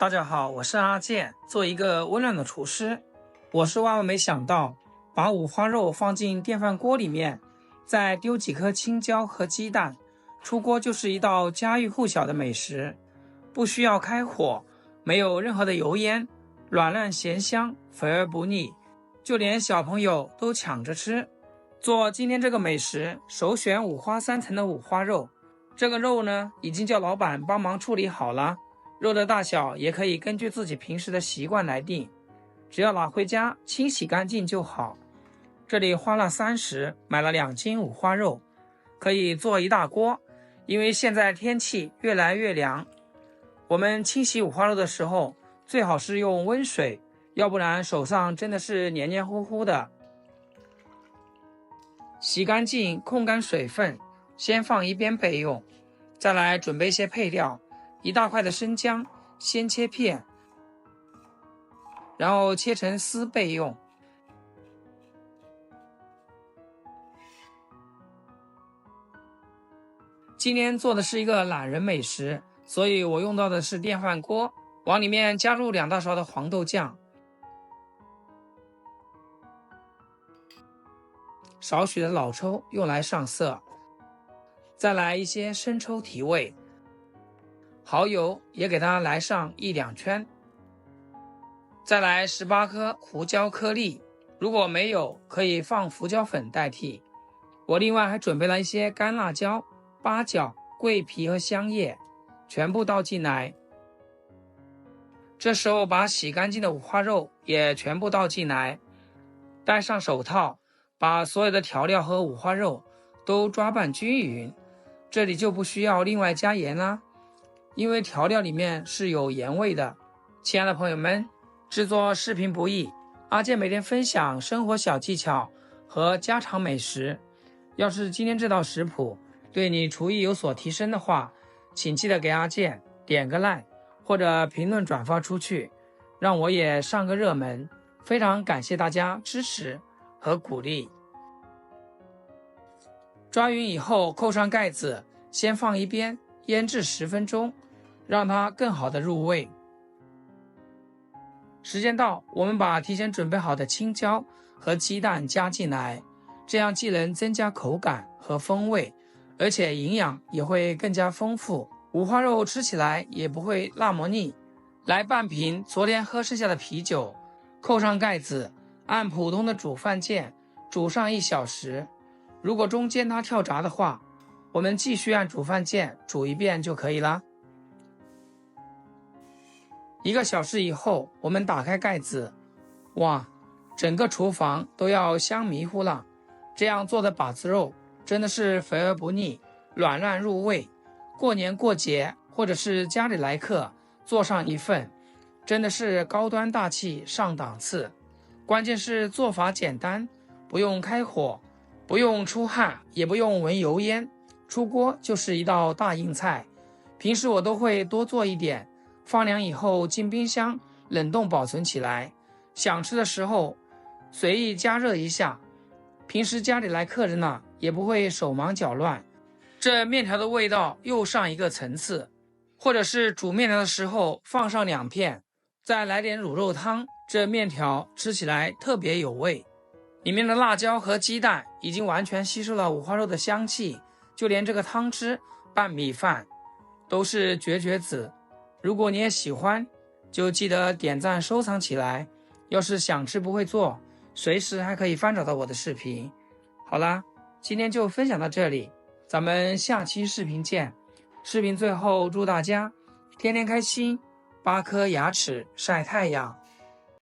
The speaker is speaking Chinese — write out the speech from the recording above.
大家好，我是阿健，做一个温暖的厨师。我是万万没想到，把五花肉放进电饭锅里面，再丢几颗青椒和鸡蛋，出锅就是一道家喻户晓的美食。不需要开火，没有任何的油烟，软烂咸香，肥而不腻，就连小朋友都抢着吃。做今天这个美食，首选五花三层的五花肉。这个肉呢，已经叫老板帮忙处理好了。肉的大小也可以根据自己平时的习惯来定，只要拿回家清洗干净就好。这里花了30，买了2斤五花肉，可以做一大锅。因为现在天气越来越凉，我们清洗五花肉的时候，最好是用温水，要不然手上真的是黏黏糊糊的。洗干净，控干水分，先放一边备用。再来准备一些配料。1大块的生姜，先切片，然后切成丝备用。今天做的是一个懒人美食，所以我用到的是电饭锅，往里面加入2大勺的黄豆酱，少许的老抽用来上色，再来一些生抽提味。蚝油也给它来上1-2圈，再来18颗胡椒颗粒，如果没有可以放胡椒粉代替。我另外还准备了一些干辣椒、八角、桂皮和香叶，全部倒进来。这时候把洗干净的五花肉也全部倒进来，戴上手套，把所有的调料和五花肉都抓拌均匀。这里就不需要另外加盐啦，因为调料里面是有盐味的。亲爱的朋友们，制作视频不易，阿健每天分享生活小技巧和家常美食。要是今天这道食谱对你厨艺有所提升的话，请记得给阿健点个like或者评论转发出去，让我也上个热门。非常感谢大家支持和鼓励。抓匀以后扣上盖子，先放一边腌制10分钟，让它更好的入味。时间到，我们把提前准备好的青椒和鸡蛋加进来，这样既能增加口感和风味，而且营养也会更加丰富，五花肉吃起来也不会那么腻。来半瓶昨天喝剩下的啤酒，扣上盖子，按普通的煮饭键煮上1小时。如果中间它跳闸的话，我们继续按煮饭键煮一遍就可以了。1个小时以后，我们打开盖子，哇，整个厨房都要香迷糊了。这样做的把子肉真的是肥而不腻，软烂入味。过年过节或者是家里来客，做上一份，真的是高端大气上档次。关键是做法简单，不用开火，不用出汗，也不用闻油烟，出锅就是一道大硬菜。平时我都会多做一点，放凉以后进冰箱冷冻保存起来，想吃的时候随意加热一下。平时家里来客人呢，也不会手忙脚乱，这面条的味道又上一个层次。或者是煮面条的时候放上2片，再来点卤肉汤，这面条吃起来特别有味。里面的辣椒和鸡蛋已经完全吸收了五花肉的香气，就连这个汤汁拌米饭都是绝子。如果你也喜欢，就记得点赞收藏起来。要是想吃不会做，随时还可以翻找到我的视频。好啦，今天就分享到这里，咱们下期视频见。视频最后祝大家天天开心，8颗牙齿晒太阳。